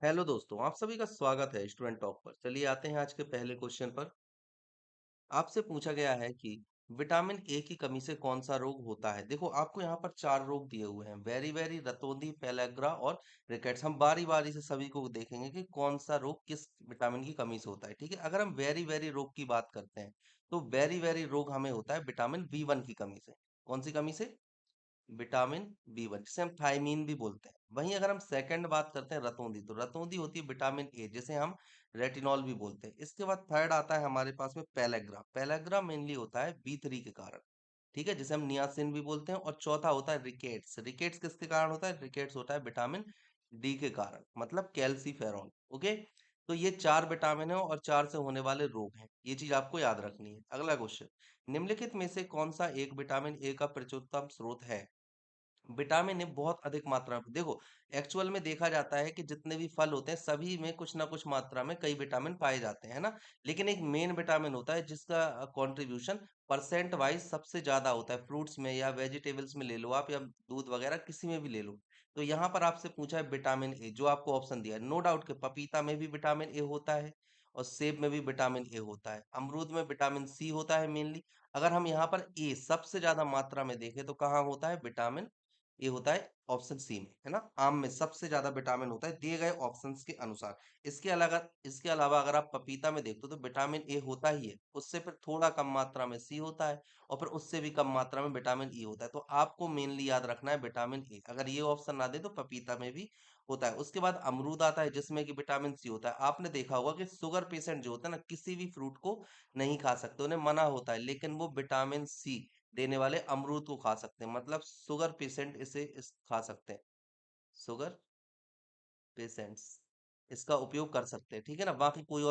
Hello दोस्तों, आप सभी का स्वागत है स्टूडेंट टॉक पर। चलिए आते हैं आज के पहले क्वेश्चन पर। आपसे पूछा गया है कि विटामिन ए की कमी से कौन सा रोग होता है। देखो आपको यहाँ पर चार रोग दिए हुए हैं, वेरी वेरी, रतौंधी, पेलेग्रा और रिकेट्स। हम बारी बारी से सभी को देखेंगे कि कौन सा रोग किस विटामिन की कमी से होता है। ठीक है, अगर हम वेरी वेरी रोग की बात करते हैं तो वेरी वेरी रोग हमें होता है विटामिन बी वन की कमी से। कौन सी कमी से? विटामिन बी वन, जिसे हम थायमीन भी बोलते हैं। वहीं अगर हम सेकंड बात करते हैं रतौंधी, तो रतौंधी होती है विटामिन ए, जिसे हम रेटिनॉल भी बोलते हैं। इसके बाद थर्ड आता है हमारे पास में पेलेग्रा। पेलेग्रा मेनली होता है बी3 के कारण, ठीक है, जिसे हम नियासिन भी बोलते हैं। और चौथा होता है रिकेट्स। रिकेट्स किसके कारण होता है? रिकेट्स होता है विटामिन डी के कारण, मतलब कैल्सीफेरॉन। ओके, तो ये चार विटामिन है और चार से होने वाले रोग हैं, ये चीज आपको याद रखनी है। अगला क्वेश्चन, निम्नलिखित में से कौन सा एक विटामिन ए का प्रचुरतम स्रोत है? विटामिन ए बहुत अधिक मात्रा में, देखो एक्चुअल में देखा जाता है कि जितने भी फल होते हैं सभी में कुछ ना कुछ मात्रा में कई विटामिन पाए जाते हैं ना। लेकिन एक मेन विटामिन होता है जिसका कंट्रीब्यूशन परसेंट वाइज सबसे ज्यादा होता है। फ्रूट्स में या वेजिटेबल्स में ले लो आप, या दूध वगैरह किसी में भी ले लो। तो यहाँ पर आपसे पूछा है विटामिन ए, जो आपको ऑप्शन दिया है, नो डाउट के पपीता में भी विटामिन ए होता है और सेब में भी विटामिन ए होता है, अमरूद में विटामिन सी होता है मेनली। अगर हम यहाँ पर ए सबसे ज्यादा मात्रा में देखें तो कहाँ होता है विटामिन? ये होता है ऑप्शन सी में, है ना। आम में सबसे ज्यादा विटामिन होता है दिए गए ऑप्शंस के अनुसार। इसके अलावा अगर आप पपीता में देखते हो तो विटामिन ए होता ही है, उससे फिर थोड़ा कम मात्रा में सी होता है और फिर उससे भी कम मात्रा में विटामिन ई होता है। तो आपको मेनली याद रखना है विटामिन ए। अगर ये ऑप्शन ना दे तो पपीता में भी होता है। उसके बाद अमरूद आता है जिसमें कि विटामिन सी होता है। आपने देखा होगा कि शुगर पेशेंट जो होता है ना, किसी भी फ्रूट को नहीं खा सकते, उन्हें मना होता है, लेकिन वो विटामिन सी देने वाले अमरूद को खा सकते हैं। मतलब शुगर पेशेंट इसे खा सकते हैं। शुगर पेशेंट्स इसका उपयोग कर सकते हैं, ठीक है ना। बाकी कोई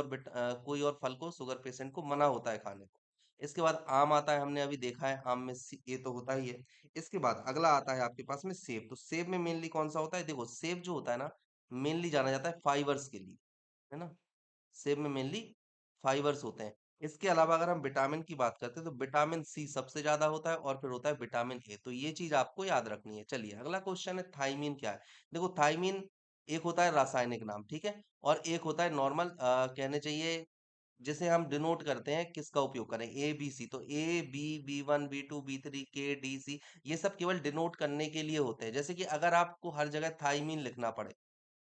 और फल को शुगर पेशेंट को मना होता है खाने को। इसके बाद आम आता है, हमने अभी देखा है आम में ये तो होता ही है। इसके बाद अगला आता है आपके पास में सेब। तो सेब में मेनली कौन सा होता है? देखो सेब जो होता है ना, मेनली जाना जाता है फाइबर्स के लिए, है ना। सेब में मेनली फाइबर्स होते हैं। इसके अलावा अगर हम विटामिन की बात करते हैं तो विटामिन सी सबसे ज्यादा होता है और फिर होता है विटामिन ए। तो ये चीज आपको याद रखनी है। चलिए अगला क्वेश्चन है थाइमीन क्या है। देखो थाइमीन एक होता है रासायनिक नाम, ठीक है, और एक होता है नॉर्मल कहने चाहिए, जिसे हम डिनोट करते हैं किसका उपयोग करें, ए बी सी। तो ए बी, बी1, बी2, बी3, के डी सी, ये सब केवल डिनोट करने के लिए होते हैं। जैसे कि अगर आपको हर जगह थाइमीन लिखना पड़े,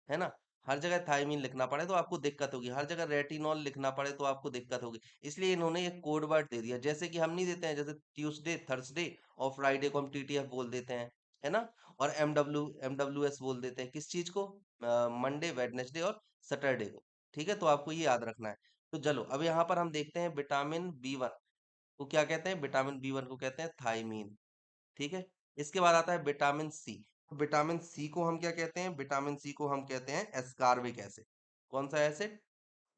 है ना, हर जगह थायमीन लिखना पड़े तो आपको दिक्कत होगी, हर जगह रेटिनॉल लिखना पड़े तो आपको दिक्कत होगी। इसलिए इन्होंने ये कोड वर्ड दे दिया, जैसे कि हम नहीं देते हैं, जैसे ट्यूसडे, थर्सडे और फ्राइडे को हम टीटीएफ बोल देते हैं, है ना। और एमडब्ल्यू एस बोल देते हैं किस चीज को? मंडे, वेडनेसडे और सैटरडे को। ठीक है, तो आपको ये याद रखना है। तो चलो अब यहाँ पर हम देखते हैं विटामिन बी वन को क्या कहते हैं। विटामिन बी वन को कहते हैं थायमीन, ठीक है। इसके बाद आता है विटामिन सी। विटामिन सी को हम क्या कहते हैं? विटामिन सी को हम कहते हैं एस्कार्बिक एसिड। कौन सा एसिड?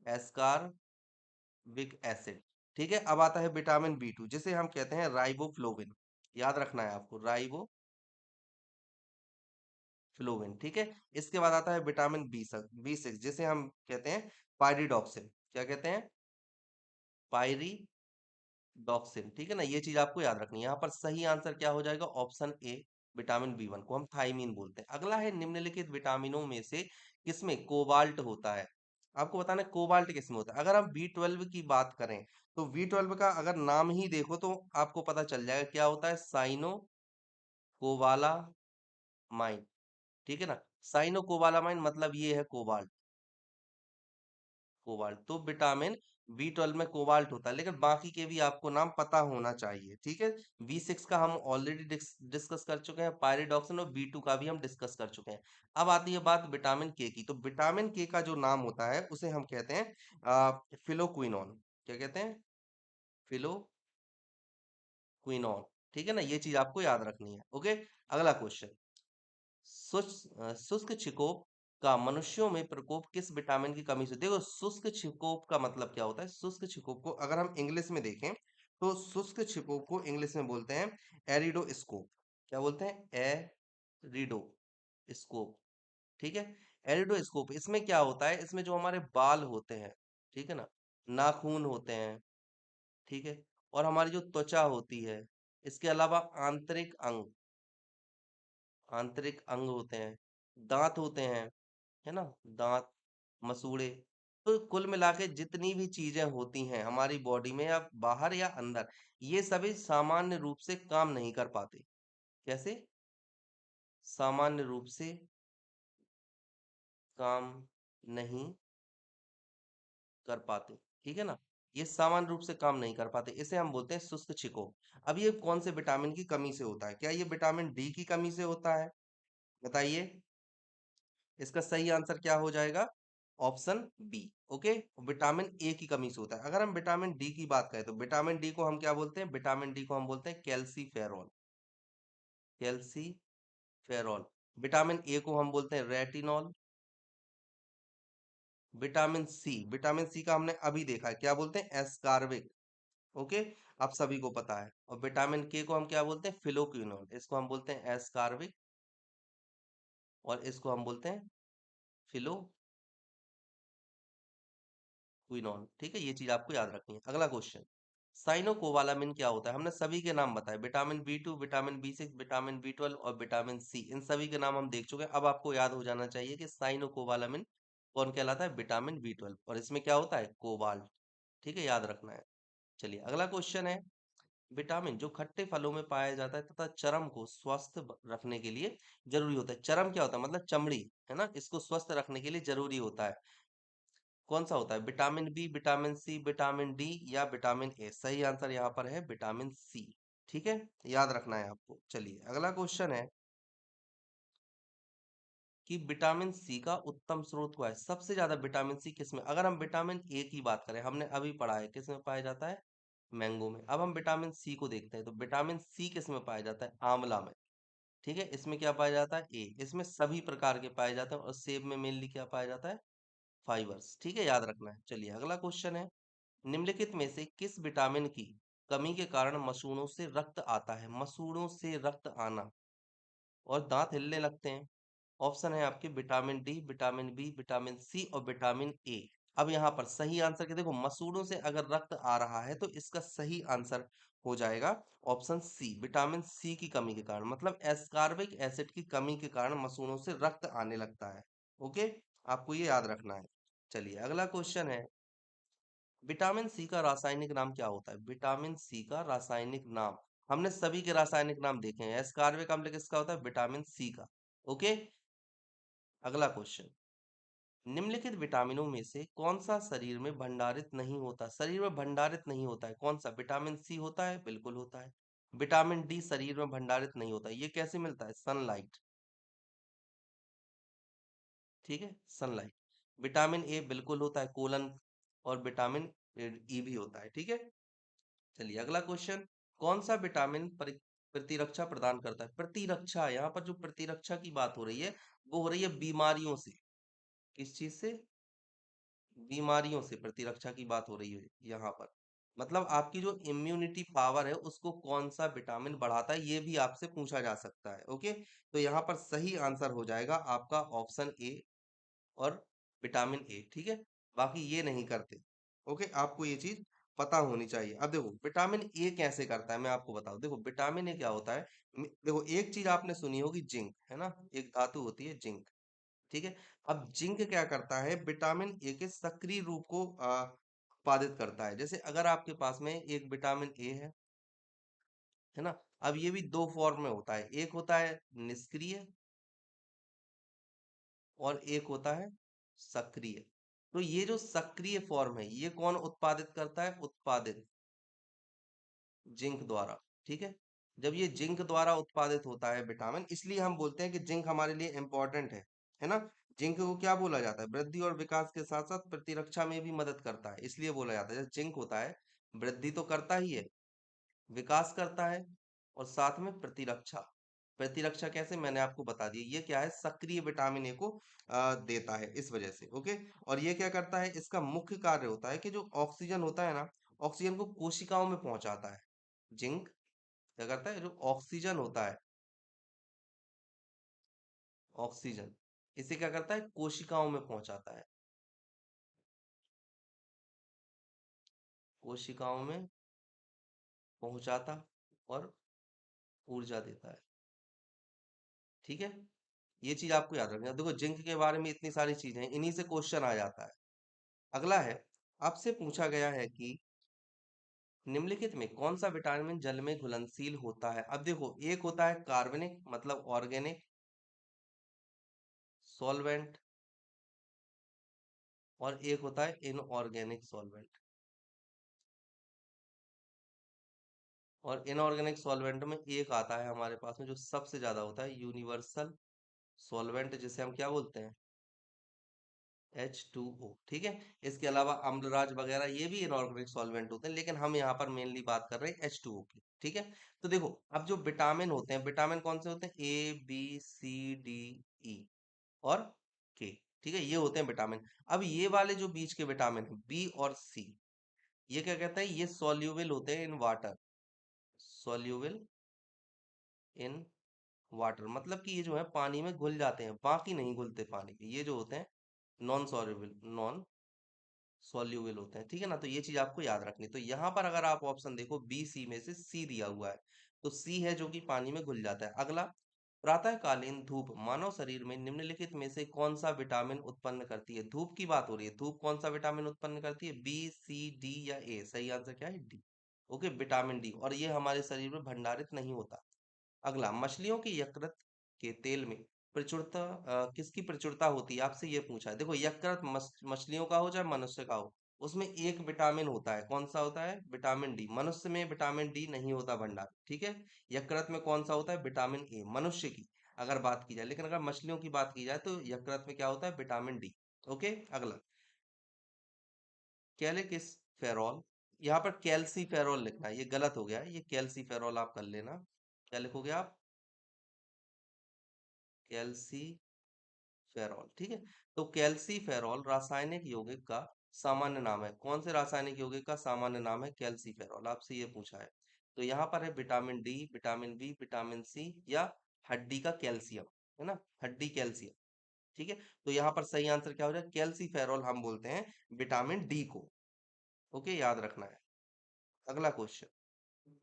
Ascorbic acid. ठीक है, अब आता है विटामिन बी टू, जिसे हम कहते हैं राइबोफ्लोविन। याद रखना है आपको, राइबोफ्लोविन, ठीक है। इसके बाद आता है विटामिन बी सिक्स, जिसे हम कहते हैं पायरिडॉक्सिन। क्या कहते हैं? डॉक्सिन, ठीक है ना। ये चीज आपको याद रखनी है। यहाँ पर सही आंसर क्या हो जाएगा? Option A, vitamin B one को हम थायमीन बोलते हैं। अगला है निम्नलिखित विटामिनों में से किसमें कोबाल्ट होता है? आपको बताना है कोबाल्ट किसमें होता है। अगर हम बी ट्वेल्व की बात करें तो बी ट्वेल्व का अगर नाम ही देखो तो आपको पता चल जाएगा क्या होता है, साइनो कोबाला माइन, ठीक है ना। साइनो कोबाला माइन मतलब ये है कोबाल्ट। कोबाल्ट तो विटामिन बी ट्वेल्व में कोबाल्ट होता है, लेकिन बाकी के भी आपको नाम पता होना चाहिए, ठीक है। बी सिक्स का हम ऑलरेडी डिस्कस कर चुके हैं, पायरिडॉक्सिन, और बी टू का भी हम डिस्कस कर चुके हैं। अब आती है बात विटामिन के की। तो विटामिन के का जो नाम होता है उसे हम कहते हैं फिलोक्विनोन। क्या कहते हैं? फिलोक्विनोन, ठीक है ना। ये चीज आपको याद रखनी है। ओके, अगला क्वेश्चन, शुष्क छिकोप का मनुष्यों में प्रकोप किस विटामिन की कमी से? देखो शुष्क छिकोप का मतलब क्या होता है। शुष्क छिकोप को अगर हम इंग्लिश में देखें तो शुष्क छिकोप को इंग्लिश में बोलते हैं एरिडोस्कोप। क्या बोलते हैं? एरिडोस्कोप, ठीक है। एरिडोस्कोप, इसमें क्या होता है, इसमें जो हमारे बाल होते हैं, ठीक है ना, नाखून होते हैं, ठीक है, और हमारी जो त्वचा होती है, इसके अलावा आंतरिक अंग होते हैं, दांत होते हैं, है ना, दांत, मसूड़े। तो कुल मिला के जितनी भी चीजें होती हैं हमारी बॉडी में या बाहर या अंदर, ये सभी सामान्य रूप से काम नहीं कर पाते। कैसे? सामान्य रूप से काम नहीं कर पाते। ठीक है ना? ये सामान्य रूप से काम नहीं कर पाते, इसे हम बोलते हैं शुष्क छिको। अब ये कौन से विटामिन की कमी से होता है? क्या ये विटामिन डी की कमी से होता है? बताइए। इसका सही आंसर क्या हो जाएगा? Option B. Okay. Vitamin A की कमी से होता है। अगर हम विटामिन डी की बात करें तो विटामिन डी को हम क्या बोलते हैं? विटामिन डी को हम बोलते हैं कैल्सीफेरॉल। कैल्सीफेरॉल। विटामिन ए को हम बोलते हैं रेटिनॉल। विटामिन सी का हमने अभी देखा है, क्या बोलते हैं? एस्कार्बिक। ओके। आप सभी को पता है। और विटामिन के को हम क्या बोलते हैं? फिलोक्विनोन। इसको हम बोलते हैं एस्कार्बिक और इसको हम बोलते हैं फिलोक्विनोन। ठीक है, ये चीज आपको याद रखनी है। अगला क्वेश्चन, साइनोकोबालामिन क्या होता है? हमने सभी के नाम बताए, vitamin B two, vitamin B six, vitamin B twelve और विटामिन सी। इन सभी के नाम हम देख चुके हैं। अब आपको याद हो जाना चाहिए कि साइनोकोबालामिन कौन कहलाता है? Vitamin B twelve. और इसमें क्या होता है? कोबाल्ट। ठीक है, याद रखना है। चलिए अगला क्वेश्चन है, विटामिन जो खट्टे फलों में पाया जाता है तथा चर्म को स्वस्थ रखने के लिए जरूरी होता है। चर्म क्या होता है? मतलब चमड़ी, है ना? इसको स्वस्थ रखने के लिए जरूरी होता है। कौन सा होता है? Vitamin B, vitamin C, vitamin D या विटामिन ए? सही आंसर यहाँ पर है विटामिन सी। ठीक है, याद रखना है आपको। चलिए अगला क्वेश्चन है कि विटामिन सी का उत्तम स्रोत क्या है? सबसे ज्यादा विटामिन सी किसमें? अगर हम विटामिन ए की बात करें, हमने अभी पढ़ा है किसमें पाया जाता है? मैंगो में। अब हम विटामिन सी को देखते हैं, तो विटामिन सी किसमें पाया जाता है? आंवला में। ठीक है, इसमें क्या पाया जाता है? ए। इसमें सभी प्रकार के पाए जाते हैं। और सेब में मेनली क्या पाया जाता है? फाइबर्स। ठीक है, याद रखना है। चलिए अगला क्वेश्चन है, निम्नलिखित में से किस विटामिन की कमी के कारण मसूड़ों से रक्त आता है? मसूड़ों से रक्त आना और दांत हिलने लगते हैं। ऑप्शन है आपके vitamin D, vitamin B, vitamin C और विटामिन ए। अब यहाँ पर सही आंसर के देखो, मसूड़ों से अगर रक्त आ रहा है तो इसका सही आंसर हो जाएगा ऑप्शन सी, विटामिन सी की कमी के कारण, मतलब एस्कार्बिक एसिड की कमी के कारण मसूड़ों से रक्त आने लगता है। ओके, आपको ये याद रखना है। चलिए अगला क्वेश्चन है, विटामिन सी का रासायनिक नाम क्या होता है? विटामिन सी का रासायनिक नाम, हमने सभी के रासायनिक नाम देखे हैं। एस्कार्बिक अम्ल किसका होता है? विटामिन सी का। ओके। अगला क्वेश्चन, निम्नलिखित विटामिनों में से कौन सा शरीर में भंडारित नहीं होता? शरीर में भंडारित नहीं होता है कौन सा? विटामिन सी होता है, बिल्कुल होता है। विटामिन डी शरीर में भंडारित नहीं होता है, ये कैसे मिलता है? सनलाइट। ठीक है, सनलाइट। विटामिन ए बिल्कुल होता है, कोलन। और विटामिन ई भी होता है। ठीक है। चलिए अगला क्वेश्चन, कौन सा विटामिन प्रतिरक्षा प्रदान करता है? प्रतिरक्षा, यहाँ पर जो प्रतिरक्षा की बात हो रही है वो हो रही है बीमारियों से। किस चीज से? बीमारियों से प्रतिरक्षा की बात हो रही है यहाँ पर। मतलब आपकी जो इम्यूनिटी पावर है उसको कौन सा विटामिन बढ़ाता है, ये भी आपसे पूछा जा सकता है। ओके, तो यहाँ पर सही आंसर हो जाएगा आपका ऑप्शन ए और विटामिन ए। ठीक है, बाकी ये नहीं करते। ओके, आपको ये चीज पता होनी चाहिए। अब देखो विटामिन ए कैसे करता है, मैं आपको बताऊं। देखो विटामिन ए क्या होता है, देखो एक चीज आपने सुनी होगी, जिंक, है ना? एक धातु होती है जिंक। ठीक है। अब जिंक क्या करता है? विटामिन ए के सक्रिय रूप को उत्पादित करता है। जैसे अगर आपके पास में एक विटामिन ए है ना? अब ये भी दो फॉर्म में होता है, एक होता है निष्क्रिय और एक होता है सक्रिय। तो ये जो सक्रिय फॉर्म है ये कौन उत्पादित करता है? उत्पादित जिंक द्वारा। ठीक है, जब ये जिंक द्वारा उत्पादित होता है विटामिन, इसलिए हम बोलते हैं कि जिंक हमारे लिए इंपॉर्टेंट है ना? जिंक को क्या बोला जाता है? वृद्धि और विकास के साथ साथ प्रतिरक्षा में भी मदद करता है, इसलिए बोला जाता है। जैसे जिंक होता है, वृद्धि तो करता ही है, विकास करता है और साथ में प्रतिरक्षा। प्रतिरक्षा कैसे, मैंने आपको बता दिया। ये क्या है? सक्रिय विटामिन ए को देता है इस वजह से। ओके। और ये क्या करता है? इसका मुख्य कार्य होता है कि जो ऑक्सीजन होता है ना, ऑक्सीजन को कोशिकाओं में पहुंचाता है। जिंक क्या करता है? जो ऑक्सीजन होता है, ऑक्सीजन, इसे क्या करता है? कोशिकाओं में पहुंचाता है। कोशिकाओं में पहुंचाता और ऊर्जा देता है। ठीक है। ये चीज आपको याद रखना है। देखो जिंक के बारे में इतनी सारी चीजें हैं, इन्हीं से क्वेश्चन आ जाता है। अगला है, आपसे पूछा गया है कि निम्नलिखित में कौन सा विटामिन जल में घुलनशील होता है। अब देखो, एक होता है कार्बनिक मतलब ऑर्गेनिक सॉल्वेंट, और एक होता है इनऑर्गेनिक सॉल्वेंट। और इनऑर्गेनिक सॉल्वेंट में एक आता है हमारे पास में जो सबसे ज्यादा होता है, यूनिवर्सल सॉल्वेंट, जिसे हम क्या बोलते हैं, H2O। ठीक है। इसके अलावा अम्लराज वगैरह ये भी इनऑर्गेनिक सॉल्वेंट होते हैं, लेकिन हम यहाँ पर मेनली बात कर रहे हैं H2O की। ठीक है। तो देखो, अब जो विटामिन होते हैं, विटामिन कौन से होते हैं, A B C D E और के। ठीक है, ये होते हैं विटामिन। अब ये वाले जो बीच के विटामिन है, बी और सी, ये क्या कहता है, ये सॉल्यूबल होते हैं in water, soluble in water, मतलब कि ये जो है पानी में घुल जाते हैं, बाकी नहीं घुलते पानी में, ये जो होते हैं नॉन सॉल्यूबल, नॉन सॉल्यूबल होते हैं। ठीक है ना, तो ये चीज आपको याद रखनी। तो यहाँ पर अगर आप ऑप्शन देखो, बी सी में से सी दिया हुआ है, तो सी है जो कि पानी में घुल जाता है। अगला, प्रातःकालीन धूप मानव शरीर में निम्नलिखित में से कौन सा विटामिन उत्पन्न करती है। धूप की बात हो रही है, धूप कौन सा विटामिन उत्पन्न करती है, बी सी डी या ए। सही आंसर क्या है, डी। ओके, विटामिन डी, और ये हमारे शरीर में भंडारित नहीं होता। अगला, मछलियों के यकृत के तेल में प्रचुरता किसकी प्रचुरता होती है, आपसे ये पूछा है। देखो, यकृत मछलियों का हो चाहे मनुष्य का हो, उसमें एक विटामिन होता है, कौन सा होता है, विटामिन डी। मनुष्य में विटामिन डी नहीं होता भंडार। ठीक है। यकृत में कौन सा होता है, विटामिन ए, मनुष्य की अगर बात की जाए। लेकिन अगर मछलियों की बात की जाए तो यकृत में क्या होता है, विटामिन डी। ओके। अगला, कैलेकिस फेरॉल, यहाँ पर कैल्सी फेरॉल लिखना है, ये गलत हो गया है, ये कैल्सी फेरॉल आप कर लेना। क्या लिखोगे आप, कैल्सी फेरॉल। ठीक है। तो कैल्सीफेरॉल रासायनिक यौगिक का सामान्य नाम है। कौन से रासायनिक यौगिक का सामान्य नाम है, कैल्सीफेरॉल, आपसे ये पूछा है। तो यहाँ पर है vitamin D, vitamin B, vitamin C, या हड्डी का कैल्शियम, है ना, हड्डी कैल्शियम। ठीक है। तो यहाँ पर सही आंसर क्या हो जाए, कैल्सीफेरॉल हम बोलते हैं विटामिन डी को। ओके, याद रखना है। अगला क्वेश्चन,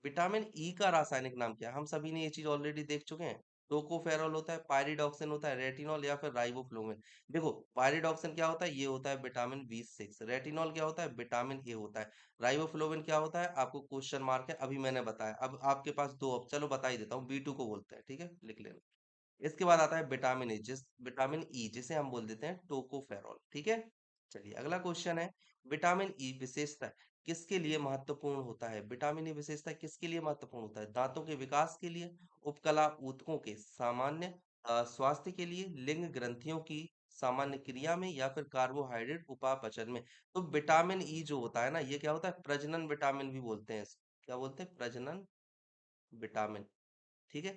विटामिन ई का रासायनिक नाम क्या है। हम सभी ने ये चीज ऑलरेडी देख चुके हैं। टोकोफेरॉल होता है, पायरिडॉक्सिन होता है, रेटिनॉल या फिर राइबोफ्लोविन। देखो, पायरिडॉक्सिन क्या होता है, ये होता है विटामिन बी 6। रेटिनॉल क्या होता है, विटामिन ए होता है। राइबोफ्लोविन क्या होता है, आपको क्वेश्चन मार्क है, अभी मैंने बताया। अब आपके पास दो, अब चलो बता ही देता हूँ, बी टू को बोलते हैं। ठीक है, लिख लेना। इसके बाद आता है विटामिन ए, विटामिन ई जिसे हम बोल देते हैं टोकोफेरॉल। ठीक है। चलिए, अगला क्वेश्चन है, विटामिन ई विशेषता किसके लिए महत्वपूर्ण होता है। विटामिन ई विशेषता किसके लिए महत्वपूर्ण होता है, दांतों के विकास के लिए, उपकला ऊतकों के सामान्य स्वास्थ्य के लिए, लिंग ग्रंथियों की सामान्य क्रिया में, या फिर कार्बोहाइड्रेट उपापचय में। तो विटामिन ई जो होता है ना, ये क्या होता है, प्रजनन विटामिन भी बोलते हैं इसको। क्या बोलते हैं, प्रजनन विटामिन। ठीक है,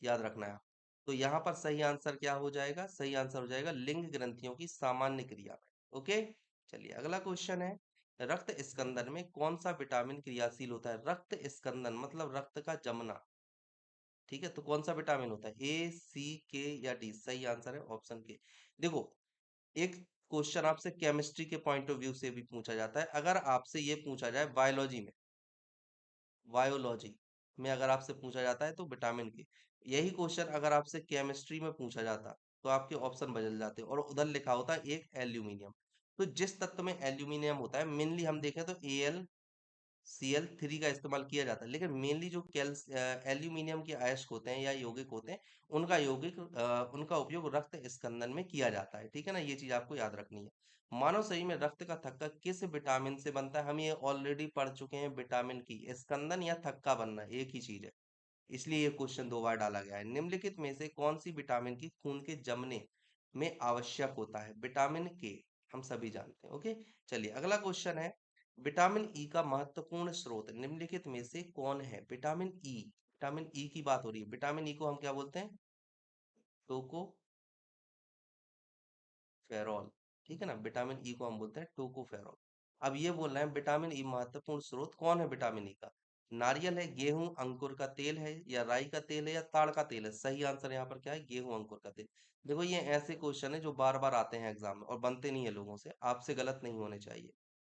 याद रखना है। तो यहाँ पर सही आंसर क्या हो जाएगा, सही आंसर हो जाएगा लिंग ग्रंथियों की सामान्य क्रिया में। ओके। चलिए, अगला क्वेश्चन है, रक्त स्कंदन में कौन सा विटामिन क्रियाशील होता है। रक्त स्कंदन मतलब रक्त का जमना। ठीक है, तो कौन सा विटामिन होता है, ए सी के या डी। सही आंसर है ऑप्शन के। देखो, एक क्वेश्चन आपसे केमिस्ट्री के पॉइंट ऑफ व्यू से भी पूछा जाता है। अगर आपसे ये पूछा जाए बायोलॉजी में, बायोलॉजी में अगर आपसे पूछा जाता है तो विटामिन के, यही क्वेश्चन अगर आपसे केमिस्ट्री में पूछा जाता तो आपके ऑप्शन बदल जाते और उधर लिखा होता एक एल्यूमिनियम। तो जिस तत्व में एल्यूमिनियम होता है, मेनली हम देखें तो Cl3 का इस्तेमाल किया जाता है, लेकिन मेनली जो एल्यूमिनियम के अयस्क होते हैं या यौगिक होते हैं, उनका उपयोग रक्त स्कंदन में किया जाता है। ठीक है ना, ये चीज आपको याद रखनी है। मानव शरीर में रक्त का थक्का किस विटामिन से बनता है, हम ये ऑलरेडी पढ़ चुके हैं। विटामिन की स्कंदन या थक्का बनना एक ही चीज है, इसलिए ये क्वेश्चन दो बार डाला गया है। निम्नलिखित में से कौन सी विटामिन की खून के जमने में आवश्यक होता है, विटामिन के, हम सभी जानते हैं। ओके। चलिए, अगला क्वेश्चन है, विटामिन ई का महत्वपूर्ण स्रोत निम्नलिखित में से कौन है। विटामिन ई, विटामिन ई की बात हो रही है। विटामिन ई को हम क्या बोलते हैं, टोको फेरॉल। ठीक है ना, विटामिन ई को हम बोलते हैं टोकोफेरॉल। अब ये बोल रहे हैं विटामिन ई महत्वपूर्ण स्रोत कौन है विटामिन ई का। नारियल है, गेहूं अंकुर का तेल है, या राई का तेल है, या ताड़ का तेल है। सही आंसर यहाँ पर क्या है, गेहूं अंकुर का तेल। देखो, ये ऐसे क्वेश्चन है जो बार बार आते हैं एग्जाम में और बनते नहीं है लोगों से, आपसे गलत नहीं होने चाहिए।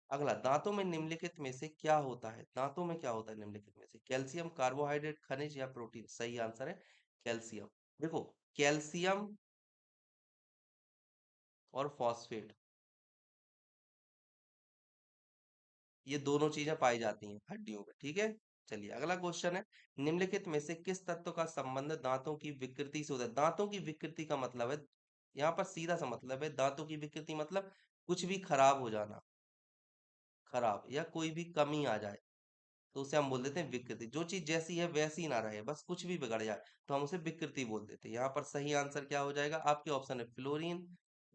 अगला, दांतों में निम्नलिखित में से क्या होता है। दांतों में क्या होता है निम्नलिखित में से, कैल्शियम, कार्बोहाइड्रेट, खनिज, या प्रोटीन। सही आंसर है कैल्शियम। देखो, कैल्शियम और फॉस्फेट, ये दोनों चीजें पाई जाती हैं हड्डियों में, ठीक है। चलिए अगला क्वेश्चन है, निम्नलिखित में से किस तत्व का संबंध दांतों की विकृति से होता है? दांतों की विकृति का मतलब है, यहाँ पर सीधा सा मतलब है, दांतों की विकृति मतलब कुछ भी खराब हो जाना, खराब या कोई भी कमी आ जाए, तो उसे हम बोल देते हैं विकृति। जो चीज जैसी है वैसी ना रहे, बस कुछ भी बिगड़ जाए, तो हम उसे विकृति बोल देते हैं। यहाँ पर सही आंसर क्या हो जाएगा? आपके ऑप्शन है फ्लोरीन,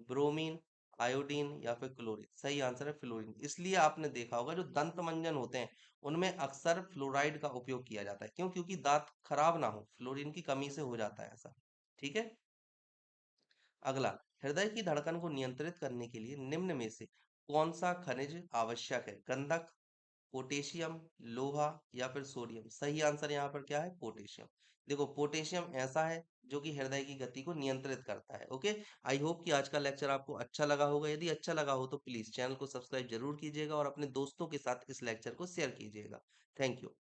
ब्रोमीन, आयोडीन या फिर क्लोरीन। सही आंसर है फ्लोरीन। इसलिए आपने देखा होगा जो दंत मंजन होते हैं उनमें अक्सर फ्लोराइड का उपयोग किया जाता है। क्यों? क्योंकि दांत खराब ना हो, फ्लोरीन की कमी से हो जाता है ऐसा। ठीक है। अगला, हृदय की धड़कन को नियंत्रित करने के लिए निम्न में से कौन सा खनिज आवश्यक है? गंधक, पोटेशियम, लोहा या फिर सोडियम। सही आंसर यहाँ पर क्या है? पोटेशियम। देखो पोटेशियम ऐसा है जो कि हृदय की गति को नियंत्रित करता है। ओके। आई होप कि आज का लेक्चर आपको अच्छा लगा होगा। यदि अच्छा लगा हो तो प्लीज चैनल को सब्सक्राइब जरूर कीजिएगा और अपने दोस्तों के साथ इस लेक्चर को शेयर कीजिएगा। Thank you.